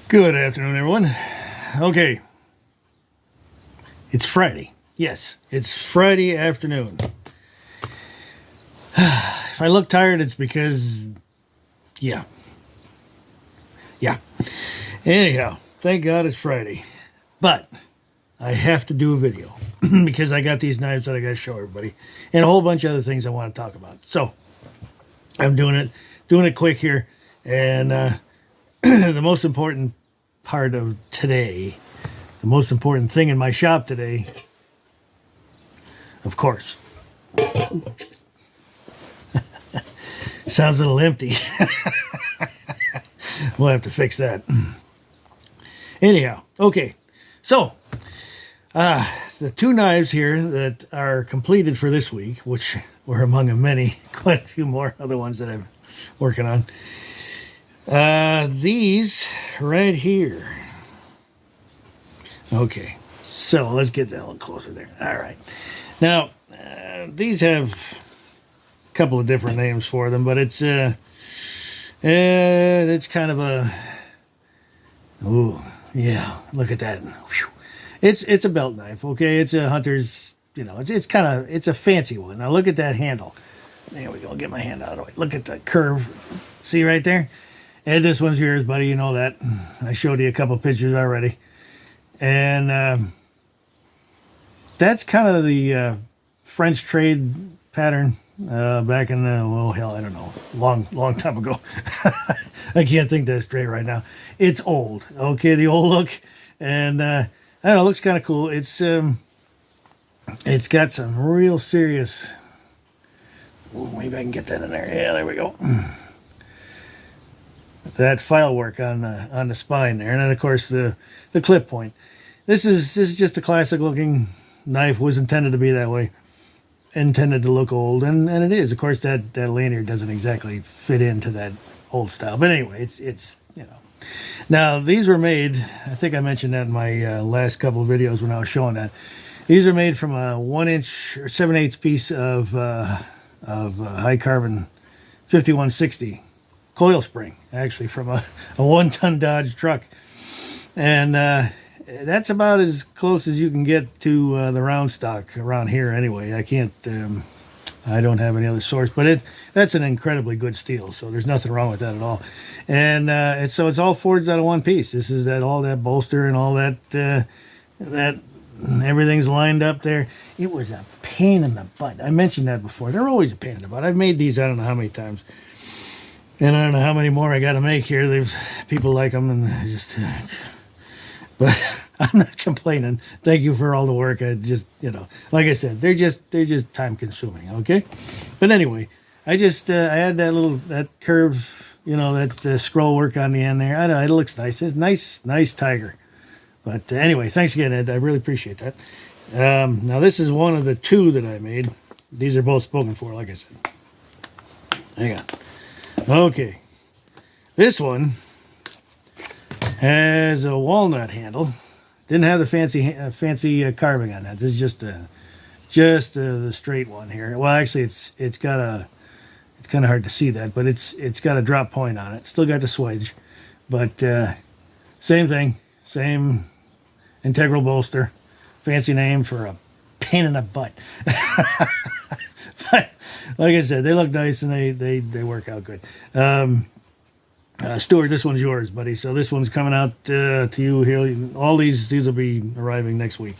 Good afternoon, everyone. Okay, it's Friday. Yes, it's Friday afternoon. If I look tired, it's because, yeah. Anyhow, thank God it's Friday. But I have to do a video because I got these knives that I got to show everybody and a whole bunch of other things I want to talk about. So I'm doing it quick here. And the most important part of today, the most important thing in my shop today, of course, sounds a little empty. We'll have to fix that. Anyhow, okay, so the two knives here that are completed for this week, which were among many, quite a few more other ones that I'm working on. These right here. Okay, so let's get that a little closer there. All right. Now, these have a couple of different names for them, but it's kind of a, oh, yeah, look at that. Whew. It's a belt knife, okay? It's a hunter's, it's a fancy one. Now look at that handle. There we go. Get my hand out of the way. Look at the curve. See right there? And this one's yours, buddy. You know that. I showed you a couple pictures already. And that's kind of the French trade pattern back in the, well, hell, I don't know, long time ago. I can't think that straight right now. It's old, okay, the old look. And I don't know, it looks kind of cool. It's got some real serious, ooh, maybe I can get that in there. Yeah, there we go. That file work on the spine there, and then of course the clip point. This is just a classic looking knife. Was intended to be that way, intended to look old, and it is. Of course that lanyard doesn't exactly fit into that old style, but anyway, it's Now these were made. I think I mentioned that in my last couple of videos when I was showing that. These are made from a 1-inch or 7/8 piece of high carbon 5160. Coil spring, actually, from a 1-ton Dodge truck. And that's about as close as you can get to the round stock around here anyway. I can't, I don't have any other source, but that's an incredibly good steel, so there's nothing wrong with that at all. And so it's all forged out of one piece. This is all that bolster and all that, everything's lined up there. It was a pain in the butt. I mentioned that before. They're always a pain in the butt. I've made these, I don't know how many times. And I don't know how many more I got to make here. There's people like them, and I just, but I'm not complaining. Thank you for all the work. I just, like I said, they're just time consuming. Okay, but anyway, I had that curve, that scroll work on the end there. I don't know, it looks nice. It's nice tiger. But anyway, thanks again, Ed. I really appreciate that. Now this is one of the two that I made. These are both spoken for, like I said. Hang on. Okay, this one has a walnut handle. Didn't have the fancy carving on that. This is just the straight one here. Well, actually, it's got a. It's kind of hard to see that, but it's got a drop point on it. Still got the swedge, but same thing, same integral bolster. Fancy name for a pain in the butt. But like I said, they look nice and they work out good. Stuart, this one's yours, buddy. So this one's coming out to you here. All these will be arriving next week.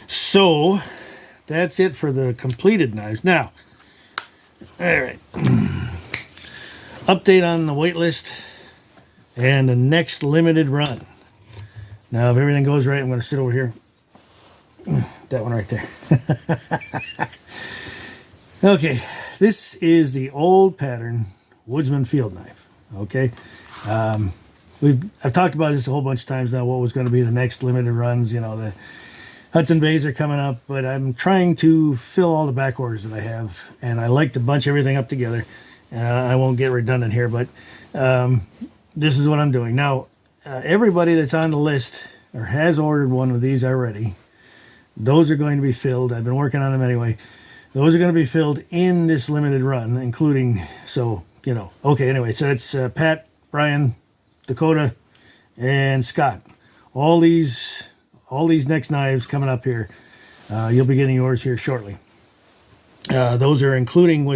So that's it for the completed knives. Now, all right. Update on the wait list and the next limited run. Now, if everything goes right, I'm going to sit over here. That one right there. Okay, this is the old pattern Woodsman field knife. Okay, I've talked about this a whole bunch of times now. What was going to be the next limited runs? The Hudson Bays are coming up, but I'm trying to fill all the back orders that I have, and I like to bunch everything up together. I won't get redundant here, but this is what I'm doing now. Everybody that's on the list or has ordered one of these already, those are going to be filled. I've been working on them anyway. Those are going to be filled in this limited run, including, so, okay, anyway, so it's Pat, Brian, Dakota, and Scott. All these next knives coming up here. You'll be getting yours here shortly. Those are included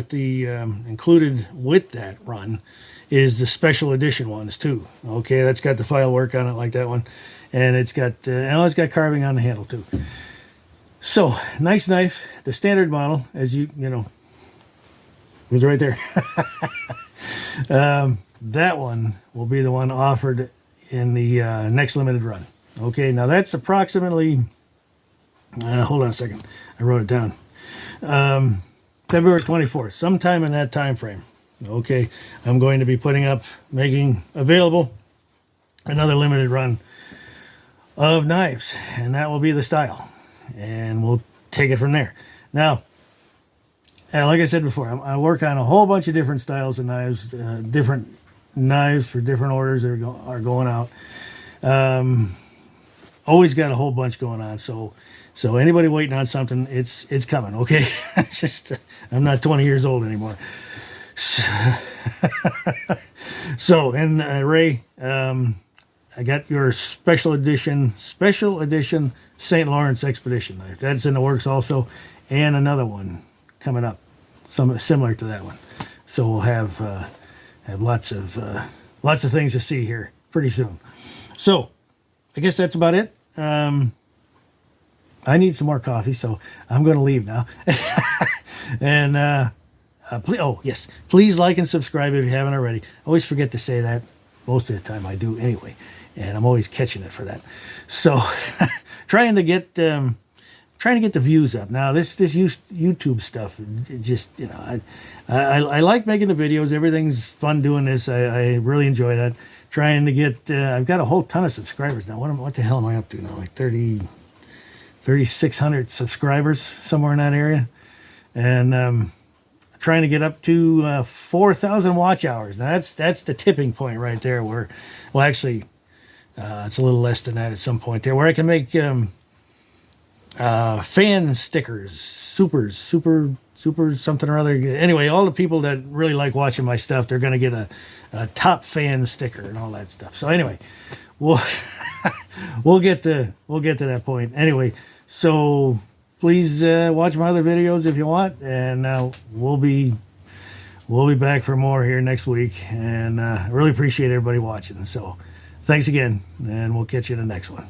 with that run is the special edition ones too. Okay, that's got the file work on it like that one, and it's got carving on the handle too. So nice knife, the standard model, as you know, it was right there. That one will be the one offered in the next limited run. Okay, now that's approximately. Hold on a second, I wrote it down. February 24th, sometime in that time frame. Okay, I'm going to be making available another limited run of knives, and that will be the style, and we'll take it from there. Now, like I said before, I work on a whole bunch of different styles of knives, different knives for different orders that are going out. Always got a whole bunch going on, so anybody waiting on something, it's coming. Okay, it's just I'm not 20 years old anymore. So, and Ray, I got your special edition St. Lawrence Expedition knife. That's in the works also, and another one coming up, some similar to that one. So we'll have lots of things to see here pretty soon. So I guess that's about it. I need some more coffee, so I'm going to leave now. And please like and subscribe if you haven't already. I always forget to say that. Most of the time I do anyway, and I'm always catching it for that. So trying to get the views up. Now this YouTube stuff, it just, you know, I like making the videos. Everything's fun doing this. I really enjoy that. Trying to get I've got a whole ton of subscribers now. What the hell am I up to now? Like 3,600 subscribers, somewhere in that area, and trying to get up to 4,000 watch hours. Now that's the tipping point right there. Where, well, actually, it's a little less than that at some point there, where I can make fan stickers, super something or other. Anyway, all the people that really like watching my stuff, they're going to get a top fan sticker and all that stuff. So anyway, we'll get to that point. Anyway, so please watch my other videos if you want, and we'll be back for more here next week. And I really appreciate everybody watching. So thanks again, and we'll catch you in the next one.